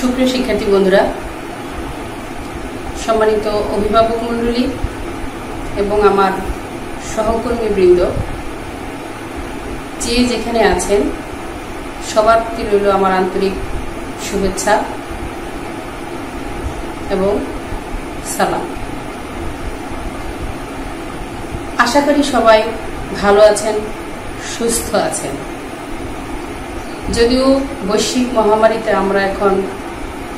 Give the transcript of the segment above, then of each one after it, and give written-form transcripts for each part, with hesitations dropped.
সুপ্রিয় শিক্ষার্থী বন্ধুরা, সম্মানিত অভিভাবক মণ্ডলী এবং আমার সহকর্মীবৃন্দ, যে যেখানে আছেন সবার প্রতি রইল আমার আন্তরিক শুভেচ্ছা এবং সালাম। আশা করি সবাই ভালো আছেন, সুস্থ আছেন। যদিও বৈশ্বিক মহামারীতে আমরা এখন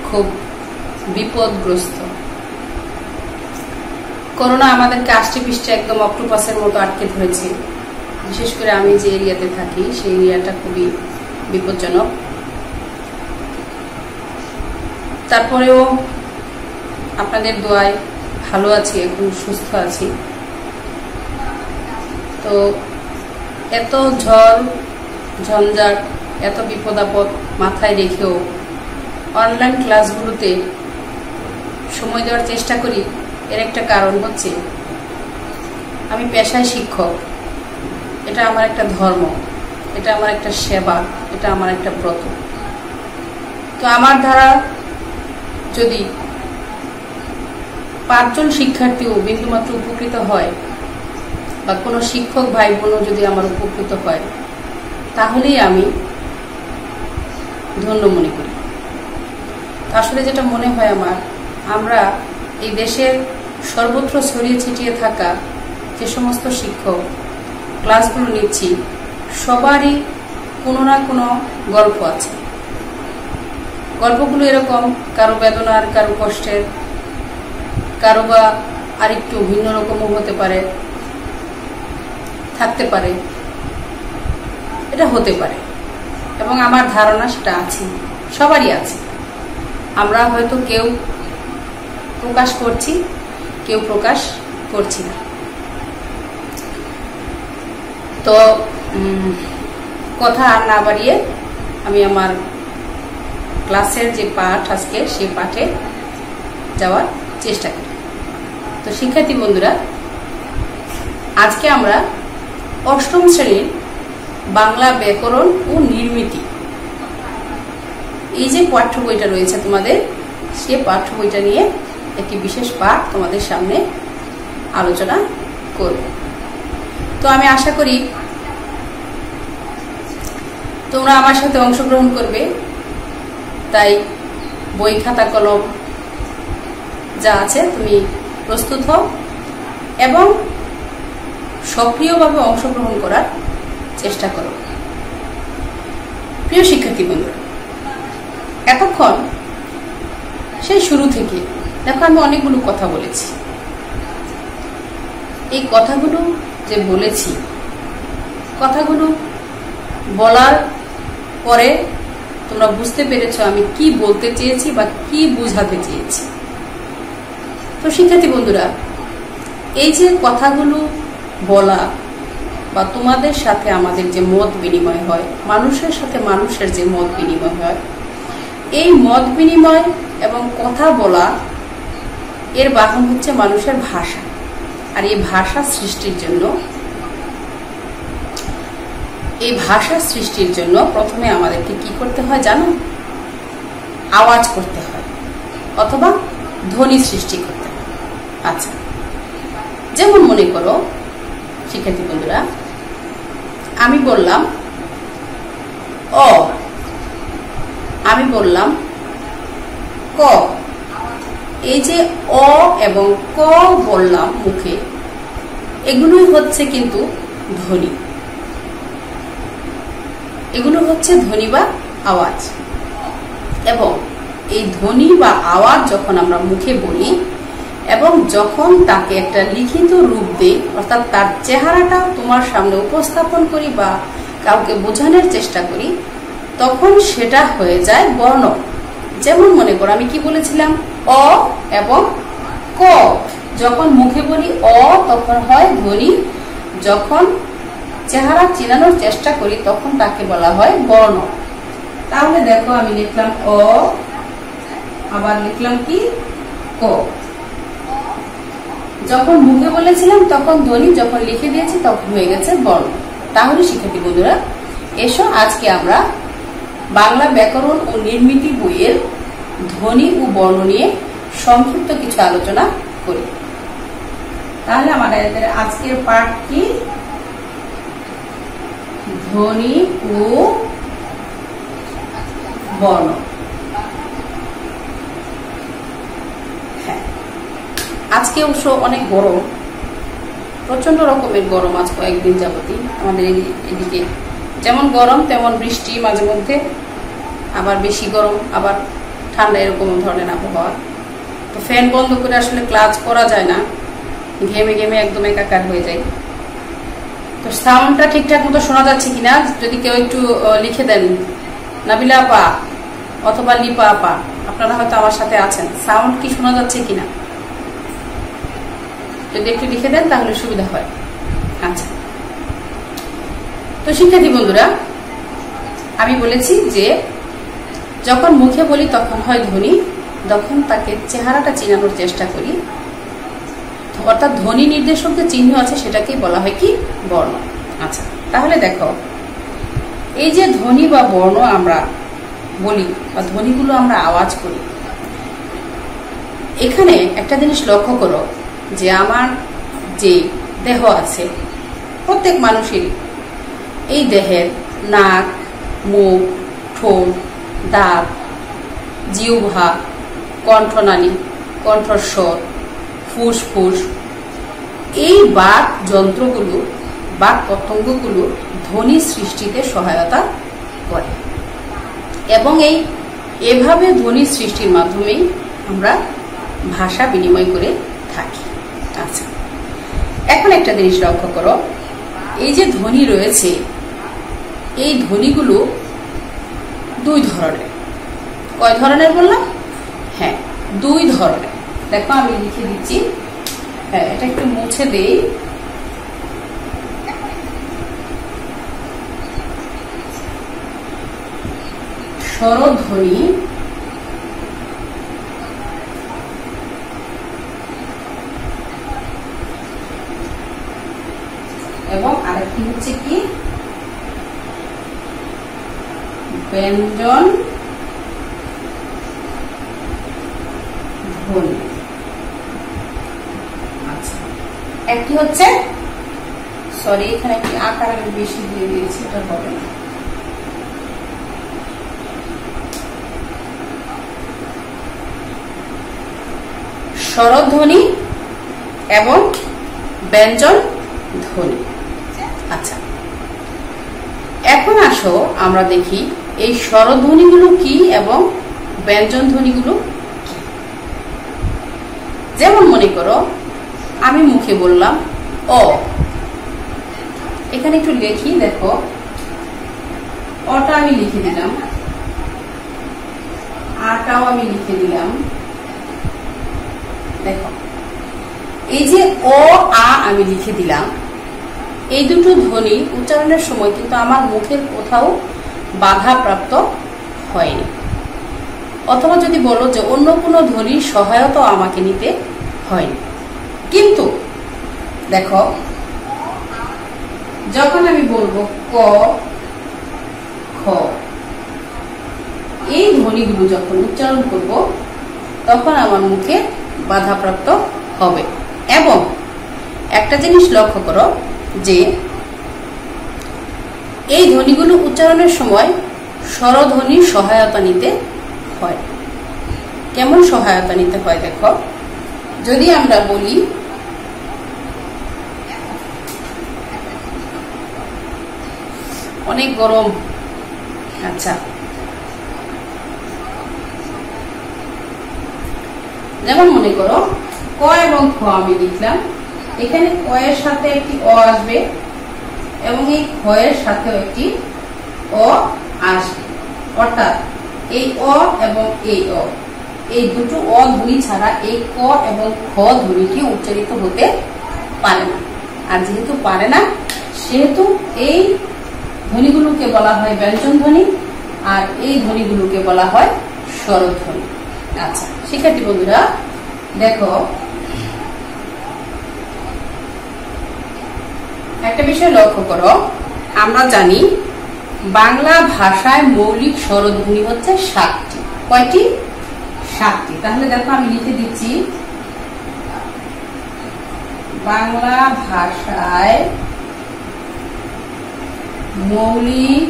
খুব বিপদগ্রস্ত। করোনা আমাদেরকে আষ্টে পৃষ্ঠে একদম অক্টোপাসের মতো আটকে ধরেছে। বিশেষ করে আমি যে এরিয়াতে থাকি সেই এরিয়াটা খুবই বিপজ্জনক। তারপরেও আপনাদের দোয়ায় ভালো আছি, এখন সুস্থ আছি। তো এত ঝড় ঝঞ্ঝাট, এত বিপদ আপদ মাথায় রেখেও অনলাইন ক্লাসগুলোতে সময় দেওয়ার চেষ্টা করি। এর একটা কারণ হচ্ছে আমি পেশায় শিক্ষক। এটা আমার একটা ধর্ম, এটা আমার একটা সেবা, এটা আমার একটা ব্রত। তো আমার দ্বারা যদি 5 জন শিক্ষার্থীও বিন্দুমাত্র উপকৃত হয় বা কোনো শিক্ষক ভাই বোনও যদি আমার উপকৃত হয়, তাহলেই আমি ধন্য মনে করি। আসলে যেটা মনে হয় আমরা এই দেশের সর্বত্র ছড়িয়ে ছিটিয়ে থাকা যে সমস্ত শিক্ষক ক্লাসগুলো নিচ্ছি, সবারই কোনো না কোনো গল্প আছে। গল্পগুলো এরকম, কারো বেদনার, কারো কষ্টের, কারো বা আরেকটু ভিন্ন রকমও হতে পারে, থাকতে পারে, এটা হতে পারে। এবং আমার ধারণা সেটা আছে, সবারই আছে। আমরা হয়তো কেউ প্রকাশ করছি, কেউ প্রকাশ করছি না। তো কথা আর না বাড়িয়ে আমি আমার ক্লাসের যে পাঠ আজকে, সেই পাঠে যাওয়ার চেষ্টা করি। তো শিক্ষার্থী বন্ধুরা, আজকে আমরা 8ম শ্রেণীর বাংলা ব্যাকরণ ও নির্মিতি, এই যে পাঠ্য বইটা রয়েছে তোমাদের, সে পাঠ্য বইটা নিয়ে একটি বিশেষ পাঠ তোমাদের সামনে আলোচনা করব। তো আমি আশা করি তোমরা আমার সাথে অংশগ্রহণ করবে। তাই বই, খাতা, কলম যা আছে তুমি প্রস্তুত হও এবং সক্রিয়ভাবে অংশগ্রহণ করার চেষ্টা করো। প্রিয় শিক্ষার্থী বন্ধুরা, এতক্ষণ সেই শুরু থেকে দেখো আমি অনেকগুলো কথা বলেছি। এই কথাগুলো যে বলেছি, কথাগুলো বলার পরে তোমরা বুঝতে পেরেছো আমি কি বলতে চেয়েছি বা কি বুঝাতে চেয়েছি। তো শিক্ষার্থী বন্ধুরা, এই যে কথাগুলো বলা বা তোমাদের সাথে আমাদের যে মত বিনিময় হয়, মানুষের সাথে মানুষের যে মত বিনিময় হয়, এই মত বিনিময় এবং কথা বলা এর বাহন হচ্ছে মানুষের ভাষা। আর এই ভাষা সৃষ্টির জন্য প্রথমে আমাদেরকে কি করতে হয় জানো? আওয়াজ করতে হয় অথবা ধ্বনি সৃষ্টি করতে হয়। আচ্ছা, যেমন মনে করো শিক্ষার্থী বন্ধুরা, আমি বললাম অ, আমি বললাম ক। এই যে অ এবং ক বললাম মুখে, এগুলোই হচ্ছে কিন্তু ধ্বনি। এগুলো হচ্ছে ধ্বনি বা আওয়াজ। এবং এই ধ্বনি বা আওয়াজ যখন আমরা মুখে বলি এবং যখন তাকে একটা লিখিত রূপ দেই, অর্থাৎ তার চেহারাটা তোমার সামনে উপস্থাপন করি বা কাউকে বোঝানোর চেষ্টা করি, তখন সেটা হয়ে যায় বর্ণ। যেমন মনে করো আমি কি বলেছিলাম, অ এবং ক। যখন মুখে বলি অ, তখন হয় ধ্বনি। যখন চেহারা চেনানোর চেষ্টা করি তখন তাকে বলা হয় বর্ণ। তাহলে দেখো আমি লিখলাম অ, আবার লিখলাম কি ক। যখন মুখে বলেছিলাম তখন ধ্বনি, যখন লিখে দিয়েছি তখন হয়ে গেছে বর্ণ। তাহলে শিক্ষার্থী বন্ধুরা, এসো আজকে আমরা বাংলা ব্যাকরণ ও নির্মিতি বইয়ের ধ্বনি ও বর্ণ নিয়ে সংক্ষিপ্ত কিছু আলোচনা করি। তাহলে আমাদের আজকের পাঠ কি? ধ্বনি ও বর্ণ। হ্যাঁ, আজকে অবশ্য অনেক গরম, প্রচন্ড রকমের গরম আজ কয়েকদিন যাবতই আমাদের এদিকে। যেমন গরম তেমন বৃষ্টি, মাঝে মধ্যে আবার বেশি গরম আবার ঠান্ডা, এরকম ধরনের আবহাওয়া। তো ফ্যান বন্ধ করে আসলে ক্লাস করা যায় না, ঘেমে ঘেমে একদম একাকার হয়ে যায়। তো সাউন্ডটা ঠিকঠাক মতো শোনা যাচ্ছে কিনা যদি কেউ একটু লিখে দেন, নাবিলা আপা অথবা লিপা আপা, আপনারা হয়তো আমার সাথে আছেন, সাউন্ড কি শোনা যাচ্ছে কিনা যদি একটু লিখে দেন তাহলে সুবিধা হয়। আচ্ছা, তো শিক্ষার্থী বন্ধুরা, আমি বলেছি যে যখন মুখে বলি তখন হয় ধ্বনি, যখন তাকে চেহারাটা চেনানোর চেষ্টা করি, অর্থাৎ ধ্বনি নির্দেশক যে চিহ্ন আছে সেটাকেই বলা হয় কি? বর্ণ। আচ্ছা, তাহলে দেখো, এই যে ধ্বনি বা বর্ণ আমরা বলি বা ধ্বনিগুলো আমরা আওয়াজ করি, এখানে একটা জিনিস লক্ষ্য করো যে আমার যে দেহ আছে প্রত্যেক মানুষেরই, এই দেহের নাক, মুখ, ঠোঁট, দাঁত, জিহ্বা, কণ্ঠনালী, কণ্ঠস্বর, ফুসফুস, এই বাক যন্ত্রগুলো, বাক পতঙ্গগুলো ধ্বনি সৃষ্টিতে সহায়তা করে এবং এভাবে ধ্বনি সৃষ্টির মাধ্যমেই আমরা ভাষা বিনিময় করে থাকি। আচ্ছা, এখন একটা জিনিস লক্ষ্য করো, এই যে ধ্বনি রয়েছে, এই ধ্বনিগুলো দুই ধরনের। কয় ধরনের বললাম? হ্যাঁ, দুই ধরনের। দেখো আমি লিখে দিচ্ছি, হ্যাঁ এটা একটু মুছে দেই। স্বরধ্বনি এবং আরেকটি হচ্ছে কি? ব্যঞ্জন ধ্বনি। আচ্ছা, একটি হচ্ছে, সরি এখানে একটি আকার আমি বেশি দিয়ে দিয়েছি, এটা হবে না। স্বরধ্বনি এবং ব্যঞ্জন ধ্বনি। আচ্ছা, এখন আসো আমরা দেখি এই স্বরধ্বনিগুলো কি এবং ব্যঞ্জন ধ্বনিগুলো কি। যেমন মনে করো আমি মুখে বললাম অ, এখানে একটু লিখি, দেখো অটা আমি লিখে দিলাম, আটাও আমি লিখে দিলাম। দেখো এই যে অ আ আমি লিখে দিলাম, এই দুটো ধ্বনি উচ্চারণের সময় কিন্তু আমার মুখের কোথাও বাধা প্রাপ্ত হয়নি, অথবা যদি বলো যে অন্য কোনো ধ্বনির সহায়তা আমাকে নিতে হয়নি। কিন্তু দেখো যখন আমি বলবো ক, খ, এই ধ্বনিগুলো যখন উচ্চারণ করব তখন আমার মুখে বাধাপ্রাপ্ত হবে। এবং একটা জিনিস লক্ষ্য করো যে এই ধ্বনিগুলো উচ্চারণের সময় স্বরধ্বনির সহায়তা নিতে হয়। কেমন সহায়তা নিতে হয়? দেখো, যদি আমরা বলি অনেক গরম, আচ্ছা যেমন মনে করো ক এবং খ আমি লিখলাম, এখানে ক এর সাথে একটি অ আসবে এবং এই খ এর সাথেও একটি অ আসবে, অর্থাৎ এই অ এবং এই অ, এই দুটো অ ধ্বনি ছাড়া এই ক এবং খ ধ্বনিটি উচ্চারিত হতে পারে না। আর যেহেতু পারে না সেহেতু এই ধ্বনিগুলোকে বলা হয় ব্যঞ্জন ধ্বনি আর এই ধ্বনিগুলোকে বলা হয় স্বরধ্বনি। আচ্ছা শিক্ষার্থী বন্ধুরা দেখো, একটা বিষয় লক্ষ্য করো, আমরা জানি বাংলা ভাষায় মৌলিক স্বরধ্বনি হচ্ছে 7টি। কয়টি? 7টি। তাহলে দেখো আমি লিখে দিচ্ছি, বাংলা ভাষায় মৌলিক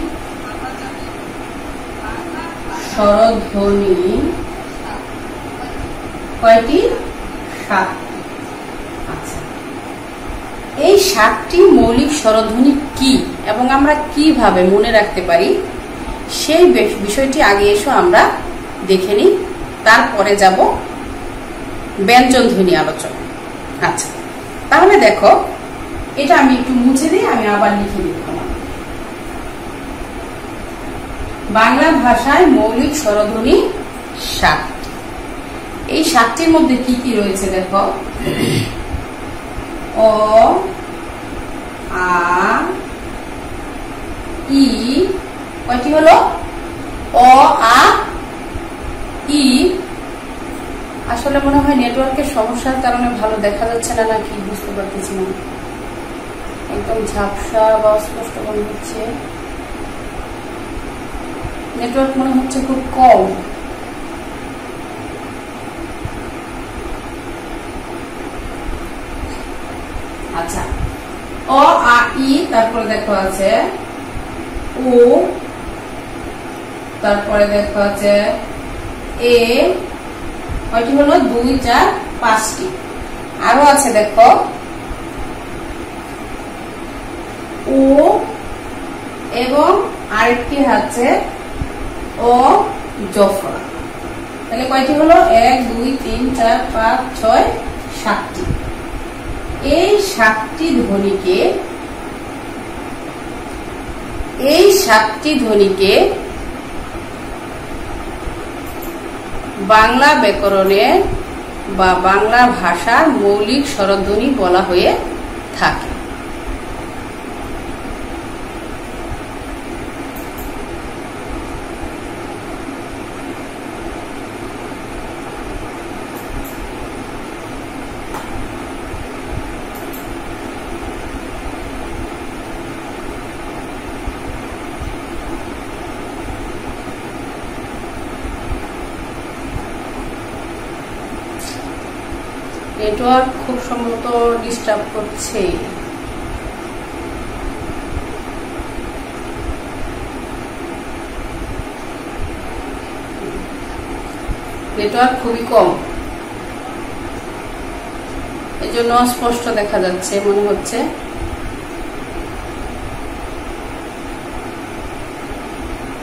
স্বরধ্বনি কয়টি? 7টি। আচ্ছা, এই 7টি মৌলিক স্বরধ্বনি কি এবং আমরা কিভাবে মনে রাখতে পারি সেই বিষয়টি আগে এসো আমরা দেখে নিই, তারপরে যাব ব্যঞ্জন ধ্বনি আলোচনা। আচ্ছা, তাহলে দেখো এটা আমি একটু মুছে দিই, আমি আবার লিখে দিব। বাংলা ভাষায় মৌলিক স্বরধ্বনি 7টি। এই 7টির মধ্যে কি কি রয়েছে দেখো, অ, আ, ই, কয়টি হলো? অ, আ, ই। আসলে মনে হয় নেটওয়ার্কের সমস্যার কারণে ভালো দেখা যাচ্ছে না, নাকি বুঝতে পারতেছি না, একদম ঝাপসা বা অস্পষ্ট মনে হচ্ছে। নেটওয়ার্ক মনে হচ্ছে খুব কম। আচ্ছা, অ, আ, ই, তারপরে দেখো আছে ও, তারপরে দেখো আছে এ, কয়টি হলো? 2, 4, 5টি। আরো আছে দেখো ও, এবং আরেকটি আছে ও জফরা। তাহলে কয়টি হলো? 1, 2, 3, 4, 5, 6, 7টি। এই 7টি ধ্বনিকে বাংলা ব্যাকরণে বা বাংলা ভাষার মৌলিক স্বরধ্বনি বলা হয়ে থাকে। নেটওয়ার্ক খুব সম্ভবত ডিস্টার্ব করছে। নেটওয়ার্ক খুবই কম, এজন্য স্পষ্ট দেখা যাচ্ছে মনে হচ্ছে।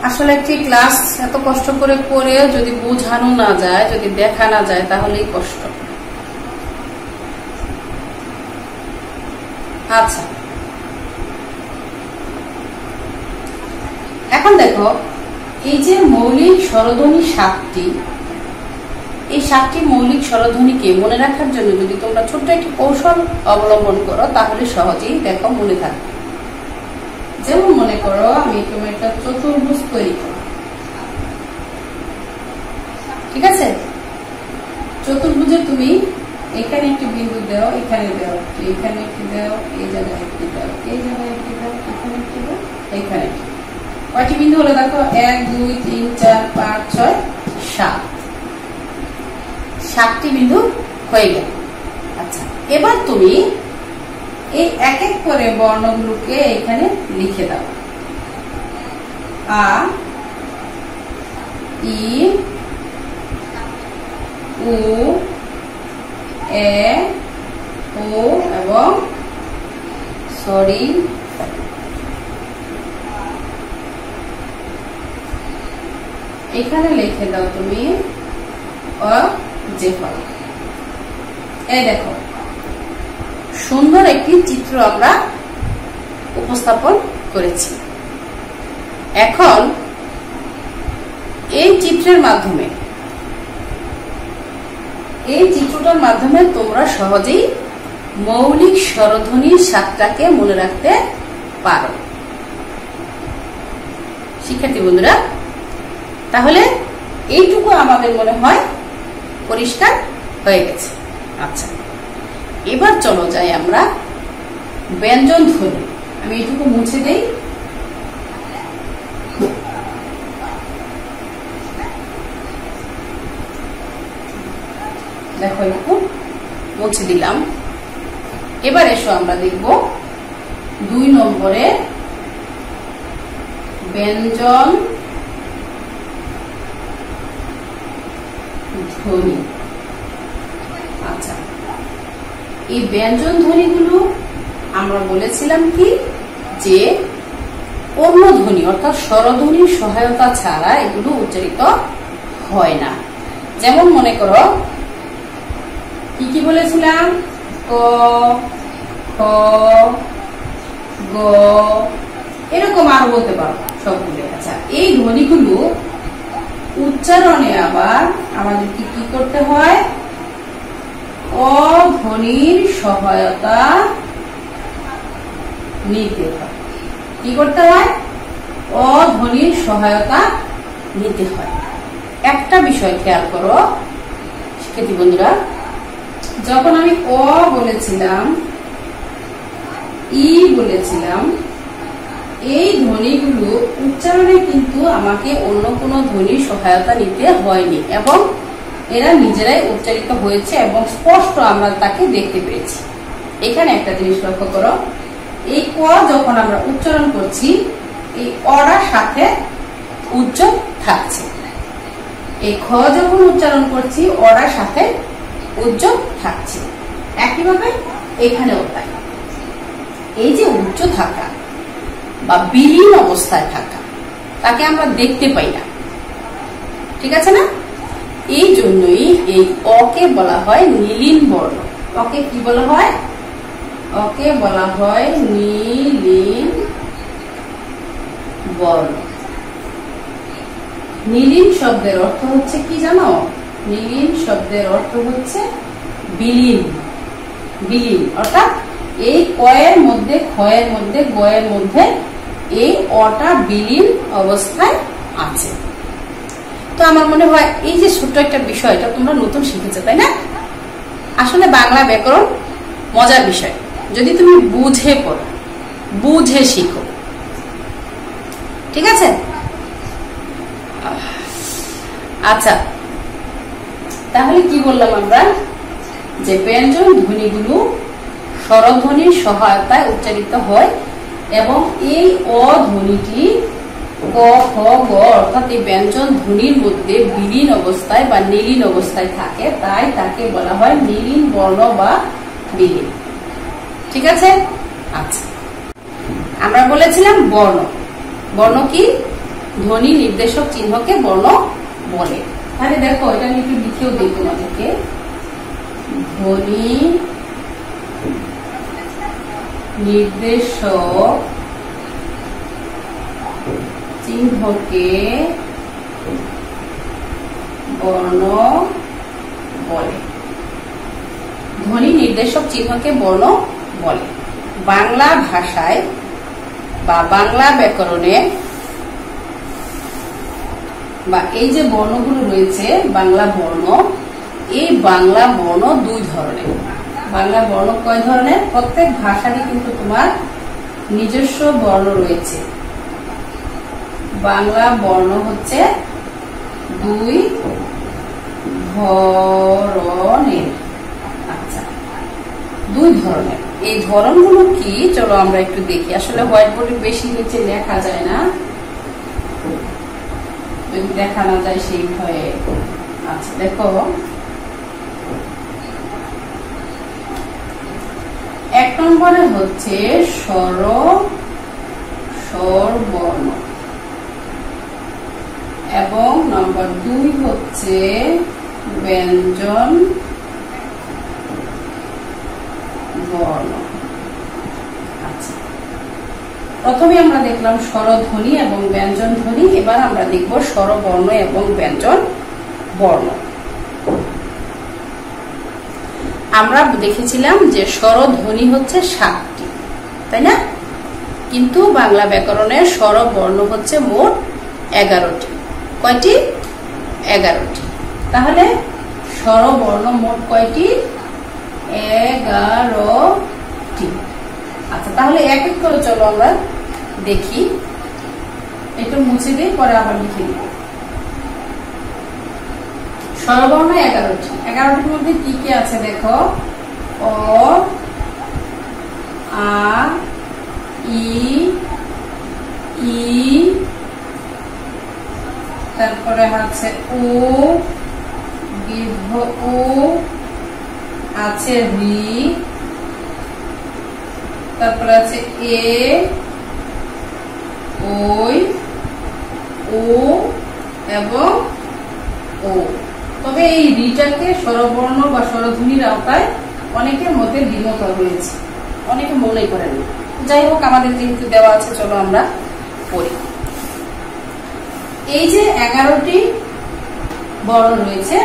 আসলে একটি ক্লাস এত কষ্ট করে করেও যদি বোঝানো না যায়, যদি দেখা না যায়, তাহলেই কষ্ট। আচ্ছা, এখন দেখো এই যে মৌলিক স্বরধ্বনি 7টি, এই 7টি মৌলিক স্বরধ্বনিকে মনে রাখার জন্য যদি তোমরা ছোট্ট একটি কৌশল অবলম্বন করো তাহলে সহজেই দেখো মনে থাকবে। যেমন মনে করো আমি তোমার একটা চতুর্ভুজ তৈরি করো, ঠিক আছে? চতুর্ভুজে তুমি এখানে একটি বিন্দু দাও, এখানে দাও, এখানে একটি দাও, এই জায়গায় একটি দাও, এই জায়গায় একটি দাও, এখানে একটি দাও, এখানে একটি। কয়টি বিন্দু হলো দেখো? 1, 2, 3, 4, 5, 6, 7। 7টি বিন্দু হয়ে গেল। আচ্ছা, এবার তুমি এই এক এক করে বর্ণগুলোকে এখানে লিখে দাও। আ, ই, উ, এ, ও এবং সরি এখানে লিখে দাও তুমি অ জেফা। এই দেখো সুন্দর একটি চিত্র আমরা উপস্থাপন করেছি। এখন এই চিত্রের মাধ্যমে, এই চিত্রটার মাধ্যমে তোমরা সহজেই মৌলিক স্বরধ্বনির 7টাকে মনে রাখতে পারো। শিক্ষার্থী বন্ধুরা, তাহলে এইটুকু আমাদের মনে হয় পরিষ্কার হয়ে গেছে। আচ্ছা, এবার চলো যাই আমরা ব্যঞ্জন ধ্বনি। আমি এইটুকু মুছে দেই। দেখো একটু মুছে দিলাম। এবার এসো আমরা দেখব 2 নম্বরে ব্যঞ্জন ধ্বনি। আচ্ছা, এই ব্যঞ্জন ধ্বনিগুলো আমরা বলেছিলাম কি যে অন্য ধ্বনি অর্থাৎ স্বরধ্বনির সহায়তা ছাড়া এগুলো উচ্চারিত হয় না। যেমন মনে করো কি কি বলেছিলাম, ক, খ, গ, এরকম আরো বলতে পারো সবগুলো। আচ্ছা, এই ধ্বনিগুলো উচ্চারণে আবার আমাদেরকে কি করতে হয়, অধ্বনির সহায়তা নিতে হয়। কি করতে হয়, অধ্বনির সহায়তা নিতে হয়। একটা বিষয় খেয়াল করো শিক্ষার্থী বন্ধুরা, যখন আমি অ বলেছিলাম, ই বলেছিলাম, এই ধ্বনিগুলো উচ্চারণে কিন্তু আমাকে অন্য কোনো ধ্বনির সহায়তা নিতে হয়নি এবং এরা নিজেরাই উচ্চারিত হয়েছে এবং স্পষ্ট আমরা তাকে দেখতে পেয়েছি। এখানে একটা জিনিস লক্ষ্য করো, এই ক যখন আমরা উচ্চারণ করছি এই অটার সাথে উচ্চারণ থাকছে, এই খ যখন উচ্চারণ করছি অটার সাথে উচ্চারণ থাকছে। একইভাবে এখানেও তাই। এই যে উচ্চ থাকা বা বিলীন অবস্থায় থাকা তাকে আমরা দেখতে পাই না, ঠিক আছে না? এই জন্যই এই অকে বলা হয় নীলিন বর্ণ। অকে কি বলা হয়, অকে বলা হয় নীলিন বর্ণ। নীলিন শব্দের অর্থ হচ্ছে কি জানো, নীলিন শব্দের অর্থ হচ্ছে বিলীন। বিলীন অর্থাৎ এই কয়ের মধ্যে, ক্ষয়ের মধ্যে, গয়ের মধ্যে এই অটা বিলীন অবস্থায় আছে। তো আমার মনে হয় এই যে ছোট্ট একটা বিষয় এটা তোমরা নতুন শিখেছো, তাই না? আসলে বাংলা ব্যাকরণ মজার বিষয়, যদি তুমি বুঝে পড়ো, বুঝে শিখো, ঠিক আছে? আচ্ছা, তাহলে কি বললাম আমরা, যে ব্যঞ্জন ধ্বনিগুলো স্বরধ্বনির সহায়তায় উচ্চারিত হয় এবং এই অ ধ্বনিটি ক, খ, গ অর্থাৎ এই ব্যঞ্জন ধ্বনির মধ্যে বিলীন অবস্থায় বা নীলিন অবস্থায় থাকে, তাই তাকে বলা হয় নীলিন বর্ণ বা বিলীন, ঠিক আছে? আচ্ছা, আমরা বলেছিলাম বর্ণ। বর্ণ কি, ধ্বনি নির্দেশক চিহ্নকে বর্ণ বলে। তাহলে দেখো এটা আমি একটু লিখেও দিই তোমাদেরকে, ধ্বনি নির্দেশক চিহ্নকে বর্ণ বলে। ধ্বনি নির্দেশক চিহ্নকে বর্ণ বলে। বাংলা ভাষায় বা বাংলা ব্যাকরণে বা এই যে বর্ণগুলো রয়েছে বাংলা বর্ণ, এই বাংলা বর্ণ 2 ধরনের। বাংলা বর্ণ কয় ধরনের? প্রত্যেক ভাষারই কিন্তু তোমার নিজস্ব বর্ণ রয়েছে। বাংলা বর্ণ হচ্ছে 2 ধরনের। আচ্ছা, 2 ধরনের। এই ধরনগুলো কি চলো আমরা একটু দেখি। আসলে হোয়াইট বোর্ডে বেশি নিচে লেখা যায় না, যদি দেখা না যায় সেই ভয়ে। আচ্ছা দেখো, 1 নম্বরে হচ্ছে স্বরবর্ণ এবং নম্বর 2 হচ্ছে ব্যঞ্জন বর্ণ। আচ্ছা, প্রথমে আমরা দেখলাম স্বরধ্বনি এবং ব্যঞ্জন ধ্বনি, এবার আমরা দেখব স্বরবর্ণ এবং ব্যঞ্জন বর্ণ। আমরা দেখেছিলাম যে স্বরধ্বনি হচ্ছে 7টি, তাই না? কিন্তু বাংলা ব্যাকরণের স্বরবর্ণ হচ্ছে মোট 11টি। কয়টি? 11টি। তাহলে স্বরবর্ণ মোট কয়টি? 11টি। আচ্ছা, তাহলে এক এক করে চলো আমরা দেখি। একটু মুছে দিই, পরে আবার লিখে দিব। স্বরবর্ণ 11টি। 11টির মধ্যে কি কি আছে দেখো, অ, আ, ই, ই, তারপরে হচ্ছে ও, দীর্ঘ ও, আছে রি, তারপরে আছে এ, ওই, ও এবং ও। তবে এই রিটাকে স্বরবর্ণ বা স্বরধ্বনির আওতায় অনেকের মধ্যে দ্বিমত রয়েছে, অনেকে মনে করেন। যাই হোক, আমাদের যেহেতু দেওয়া আছে, চলো আমরা পড়ি। এই যে 11টি বর্ণ রয়েছে,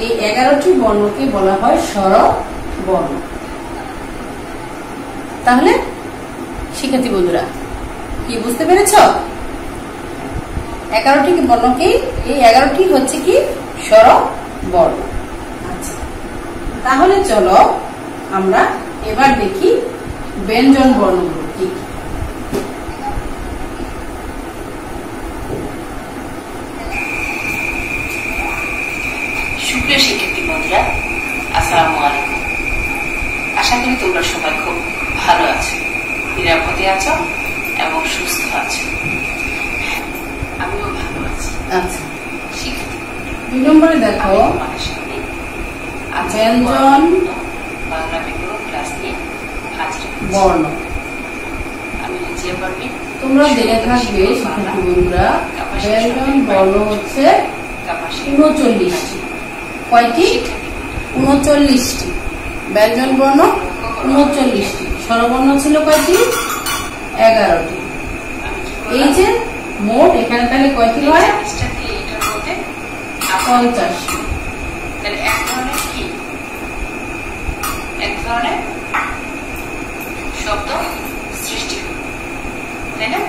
এই 11টি বর্ণকে বলা হয় স্বরবর্ণ। তাহলে শিক্ষার্থী বন্ধুরা কি বুঝতে পেরেছ? 11টি বর্ণকে, এই 11টি হচ্ছে কি স্বরবর্ণ। আচ্ছা, তাহলে চলো আমরা এবার দেখি ব্যঞ্জন বর্ণগুলো কি। সুপ্রিয় শিক্ষার্থী বন্ধুরা, আসসালামু আলাইকুম। আশা করি তোমরা সবাই খুব ভালো আছো, নিরাপদে আছো এবং সুস্থ আছো। আমিও ভালো আছি। আচ্ছা, শিক্ষার্থী 2 নম্বরে দেখো তোমাদের সামনে ব্যঞ্জন বাংলা ব্যাকরণ ক্লাস নিয়ে হাজির হয়েছি। বর্ণ। আমি নিজে পারবি। তোমরা দেখে থাকবে শিক্ষার্থী বন্ধুরা, ব্যঞ্জন বর্ণ হচ্ছে 39টি। কয়টি? 39টি। ব্যঞ্জন বর্ণ 39টি। স্বরবর্ণ ছিল কয়টি? 11টি। এই যে মোট এখানে তাহলে কয়টি হয়? 50টি। তাহলে এক ধরনের কি, এক ধরনের শব্দ সৃষ্টি, তাই না?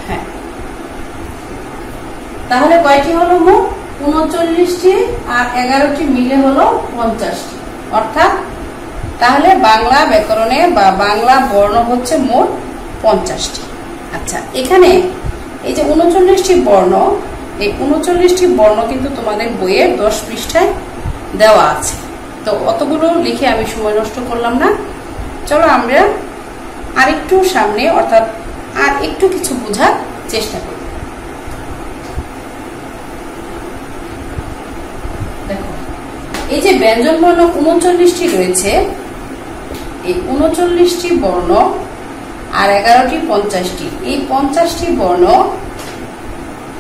হ্যাঁ, তাহলে কয়টি হলো মোট? 39টি, আর 11টি মিলে হলো 50টি। অর্থাৎ তাহলে বাংলা ব্যাকরণে বা বাংলা বর্ণ হচ্ছে মোট 50টি। আচ্ছা, এখানে এই যে 39টি বর্ণ, এই 39টি বর্ণ কিন্তু তোমাদের বইয়ের 10 পৃষ্ঠায় দেওয়া আছে। তো অতগুলো লিখে আমি সময় নষ্ট করলাম না। চলো আমরা আরেকটু সামনে, অর্থাৎ আর একটু কিছু বোঝার চেষ্টা করি। দেখো, এই যে ব্যঞ্জন বর্ণ 39টি রয়েছে, এই 39টি বর্ণ আর 11টি 50টি, এই 50টি বর্ণ,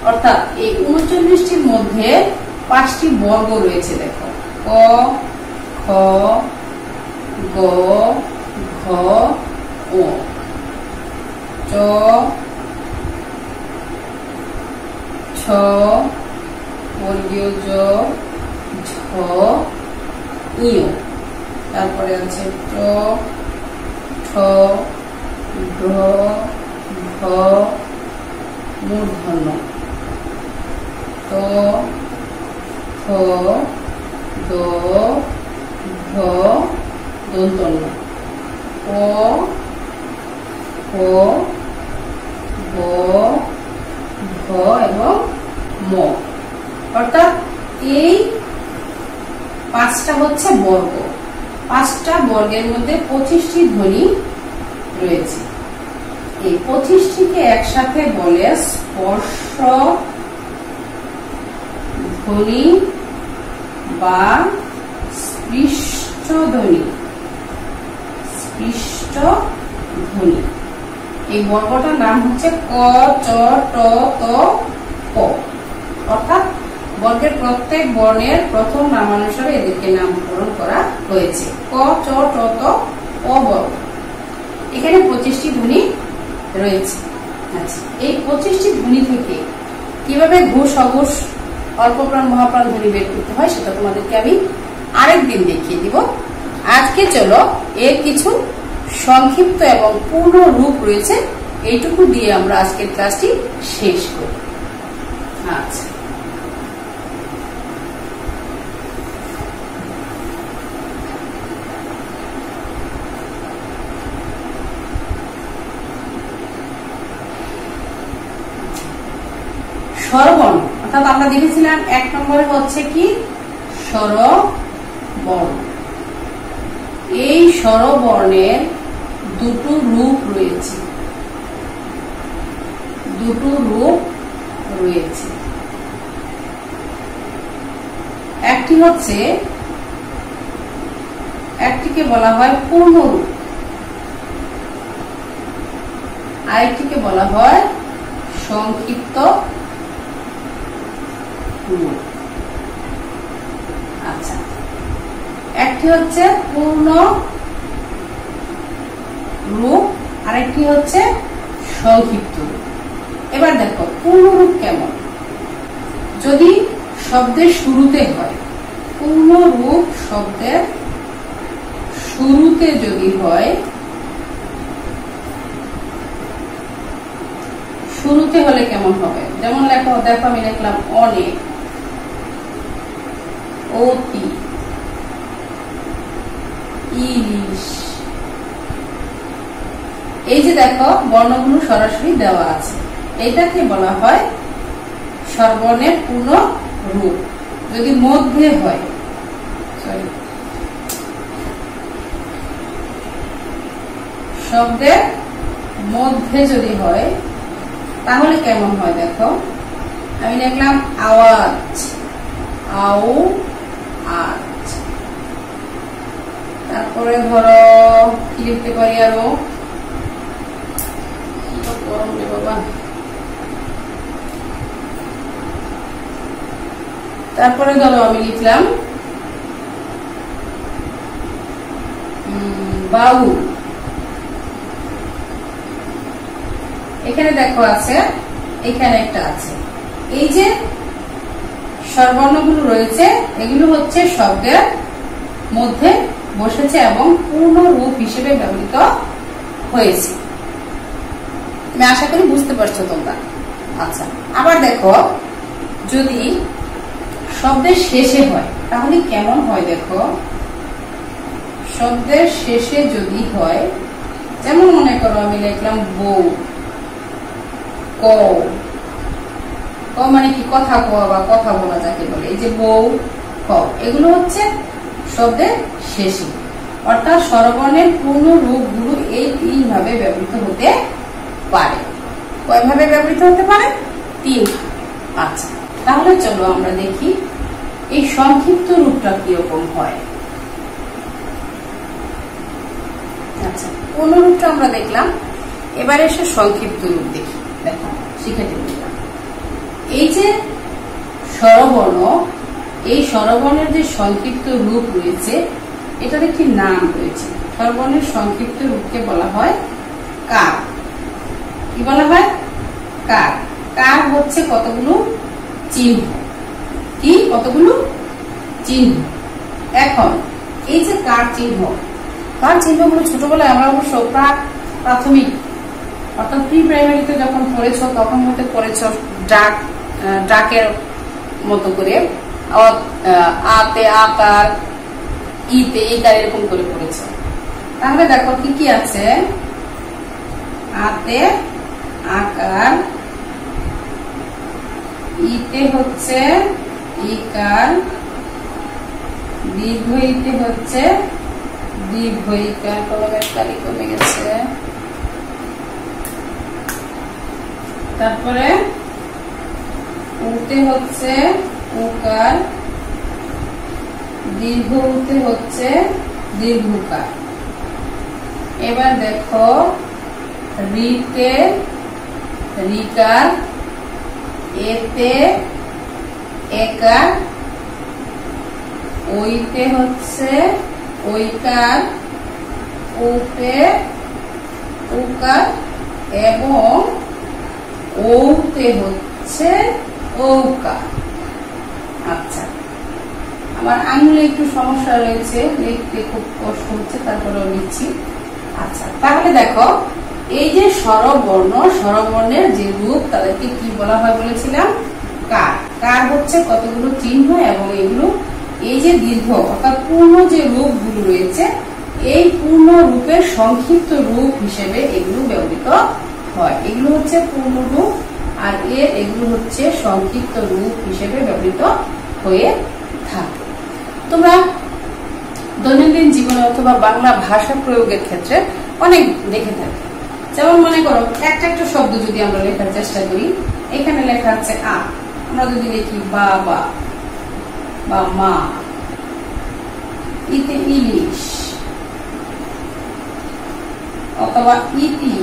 অর্থাৎ এই 39টির মধ্যে 5টি বর্গ রয়েছে। দেখো, ক, খ, গ, ঘ, ও, চ, ছ, বর্গীয় জ, ঝ, ইয়, তারপরে আছে ট, ঠ, ঢ, ঢ, মূর্ধন্য, ত, থ, দ, ধ, দন্তন্য, প, ফ, ব, ভ এবং ম। অর্থাৎ এই 5টা হচ্ছে বর্গ। 5টা বর্গের মধ্যে 25টি ধ্বনি রয়েছে। এই 25টিকে একসাথে বলে স্পর্শ ধ্বনি বা স্পৃষ্ট ধ্বনি। স্পৃষ্ট ধ্বনি। এই বর্গটার নাম হচ্ছে ক, চ, ট, ত, প। অর্থাৎ বর্গের প্রত্যেক বর্ণের প্রথম নামানুসারে এদেরকে নামকরণ করা হয়েছে। ক, চ, ট, ত, প বর্গ। এখানে 25টি ধ্বনি রয়েছে। আচ্ছা, এই 25টি ধ্বনি থেকে কিভাবে ঘোষ, অঘোষ, অল্পপ্রাণ, মহাপ্রাণ ধ্বনি বের করতে হয় সেটা তোমাদেরকে আমি আরেকদিন দেখিয়ে দিব। আজকে চলো এর কিছু সংক্ষিপ্ত এবং পূর্ণ রূপ রয়েছে, এইটুকু দিয়ে আমরা আজকের ক্লাসটি শেষ করি। আচ্ছা, স্বরবর্ণ, অর্থাৎ আমরা দেখেছিলাম 1 নম্বরে হচ্ছে কি স্বরবর্ণ। এই স্বরবর্ণের দুটো রূপ রয়েছে, একটিকে বলা হয় পূর্ণ রূপ, আরেকটিকে বলা হয় সংক্ষিপ্ত রূপ। আচ্ছা, একটি হচ্ছে পূর্ণ রূপ, আরেকটি হচ্ছে সংক্ষিপ্ত রূপ। এবার দেখো পূর্ণ রূপ কেমন, যদি শব্দের শুরুতে হয়, পূর্ণ রূপ শব্দের শুরুতে যদি হয়, শুরুতে হলে কেমন হবে, যেমন দেখো আমি লিখলাম অনেক, অতি, ইলিশ। এই যে দেখো বর্ণগুলো সরাসরি দেওয়া আছে, এটাকে বলা হয় স্বরবর্ণের পূর্ণ রূপ। যদি মধ্যে হয়, শব্দের মধ্যে যদি হয় তাহলে কেমন হয় দেখো, আমি লিখলাম আওয়াজ, আও আজ। তারপরে ধরো কি লিখতে পারি আরো, বাবা, তারপরে ধরো আমি লিখলাম বাবু। এখানে দেখো আছে, এখানে একটা আছে। এই যে স্বরবর্ণগুলো রয়েছে এগুলো হচ্ছে শব্দের মধ্যে বসেছে এবং পূর্ণ রূপ হিসেবে ব্যবহৃত হয়েছে। আমি আশা করি বুঝতে পারছো তোমরা। আচ্ছা, আবার দেখো যদি শব্দের শেষে হয় তাহলে কেমন হয় দেখো, শব্দের শেষে যদি হয়, যেমন মনে করো আমি লিখলাম বউ, ক, ক মানে কি কথা কোয়া বা কথা বলা যাকে বলে। এই যে বউ, ক, এগুলো হচ্ছে শব্দের শেষে, অর্থাৎ স্বরবর্ণের পূর্ণ রূপগুলো এই 3 ভাবে ব্যবহৃত হতে পারে। কয়ভাবে ব্যবহৃত হতে পারে? 3। আচ্ছা, তাহলে চলো আমরা দেখি এই সংক্ষিপ্ত রূপটা কিরকম হয়। আচ্ছা, পূর্ণ রূপটা আমরা দেখলাম, এবারে এসে সংক্ষিপ্ত রূপ দেখি। দেখো শিখাতে বললাম, এই যে স্বরবর্ণ, এই স্বরবর্ণের যে সংক্ষিপ্ত রূপ রয়েছে এটার একটি নাম রয়েছে। স্বরবর্ণের সংক্ষিপ্ত রূপকে বলা হয় কার। কি বলা হয়? কার। কার হচ্ছে কতগুলো চিহ্ন, কি কতগুলো চিহ্ন। এখন এই যে কার চিহ্ন, কার চিহ্নগুলো ছোটবেলায় আমরা অবশ্য প্রাথমিক অর্থাৎ প্রি প্রাইমারিতে যখন পড়েছ তখন হয়তো পড়েছ ডাকের মতো করে, আতে আকার, ইতে ইকার এরকম করে পড়েছ। তাহলে দেখো কি কি আছে, আতে আকার, ইতে হচ্ছে ইকার, দীর্ঘ ইতে হচ্ছে দীর্ঘ ইকার, কলমের কালি কমে গেছে। তারপরে উতে হচ্ছে উকার, দীর্ঘ উতে হচ্ছে দীর্ঘকার। এবার দেখো রিতে রিকার, এতে একার, ওইতে হচ্ছে ওইকার, ওতে উকার এবং ওতে হচ্ছে ঔকার। আচ্ছা, আমার আঙুলে একটু সমস্যা রয়েছে, লিখতে খুব কষ্ট হচ্ছে, তারপরেও লিখছি। আচ্ছা, তাহলে দেখো এই যে স্বরবর্ণ, স্বরবর্ণের যে রূপ তাদেরকে কি বলা হয় বলেছিলাম? কার। কার হচ্ছে কতগুলো চিহ্ন এবং এগুলো এই যে দীর্ঘ অর্থাৎ পূর্ণ যে রূপগুলো রয়েছে এই পূর্ণ রূপের সংক্ষিপ্ত রূপ হিসেবে এগুলো ব্যবহৃত হয়। এগুলো হচ্ছে পূর্ণ রূপ আর এগুলো হচ্ছে সংক্ষিপ্ত রূপ হিসেবে ব্যবহৃত হয়ে থাকে। তোমরা দৈনন্দিন জীবনে অথবা বাংলা ভাষা প্রয়োগের ক্ষেত্রে অনেক দেখে থাকি। যেমন মনে করো একটা শব্দ যদি আমরা লেখার চেষ্টা করি, এখানে লেখা আছে আ, আমরা যদি লিখি বাবা বা মা, ইতে ইলিশ অথবা ইতি,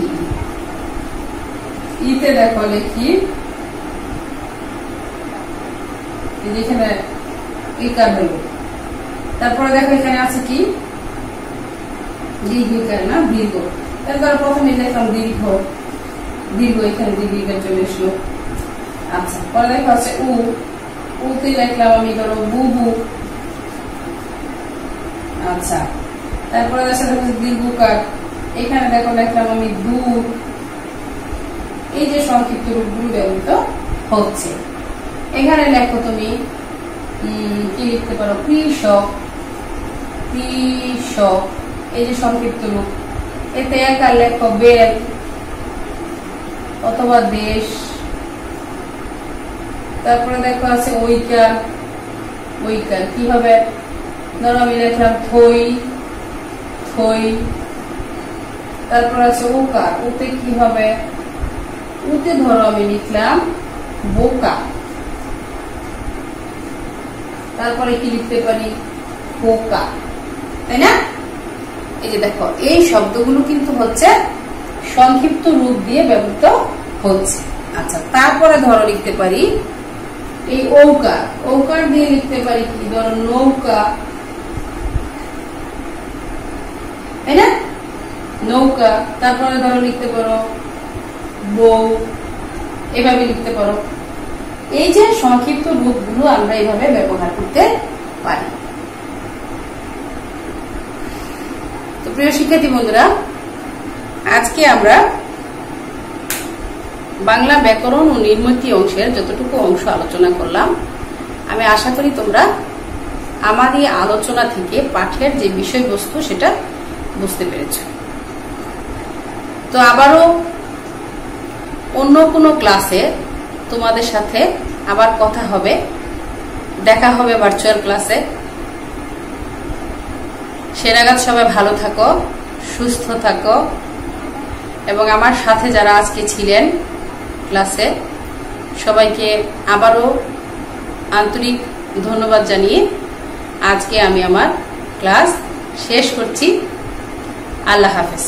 ইতে দেখো লিখি এখানে ইকার হলো। তারপরে দেখো এখানে আছে কি দীর্ঘিকার না দীর্ঘ, তারপরে প্রথমে লিখলাম দীর্ঘ, দীর্ঘ এখানে দীর্ঘিকার চলে আসলো। আচ্ছা, পরে দেখো আছে উতে লিখলাম আমি ধরো বুবু। আচ্ছা, তারপরে দেখো দীর্ঘকার, এখানে দেখো লিখলাম আমি দূর। এই যে সংক্ষিপ্ত রূপগুলো ব্যবহৃত হচ্ছে। এখানে লেখো তুমি কি লিখতে পারো কৃষক, কৃষক এই যে সংক্ষিপ্ত রূপ। এতে একার লেখো বেল অথবা দেশ। তারপরে দেখো আছে ঐকার, ঐকার কি হবে, ধরো আমি লিখলাম থই, থই। তারপর আছে ওকার, ওতে কি হবে, উতে ধরো আমি লিখলাম বোকা। তারপরে কি লিখতে পারি পোকা, তাই না? এই যে দেখো এই শব্দগুলো কিন্তু হচ্ছে সংক্ষিপ্ত রূপ দিয়ে ব্যবহৃত হচ্ছে। আচ্ছা, তারপরে ধরো লিখতে পারি এই ঔকার, ঔকার দিয়ে লিখতে পারি কি, ধরো নৌকা, তাই না? নৌকা। তারপরে ধরো লিখতে পারো বউ, এভাবে লিখতে পারো। এই যে সংক্ষিপ্ত রূপগুলো আমরা এইভাবে ব্যবহার করতে পারি। তো প্রিয় শিক্ষার্থী বন্ধুরা, আজকে আমরা বাংলা ব্যাকরণ ও নির্মিতি অংশের যতটুকু অংশ আলোচনা করলাম, আমি আশা করি তোমরা আমার এই আলোচনা থেকে পাঠের যে বিষয়বস্তু সেটা বুঝতে পেরেছ। তো আবারও অন্য কোনো ক্লাসে তোমাদের সাথে আবার কথা হবে, দেখা হবে ভার্চুয়াল ক্লাসে। সে নাগাদ সবাই ভালো থাকো, সুস্থ থাকো এবং আমার সাথে যারা আজকে ছিলেন ক্লাসে সবাইকে আবারও আন্তরিক ধন্যবাদ জানিয়ে আজকে আমি আমার ক্লাস শেষ করছি। আল্লাহ হাফেজ।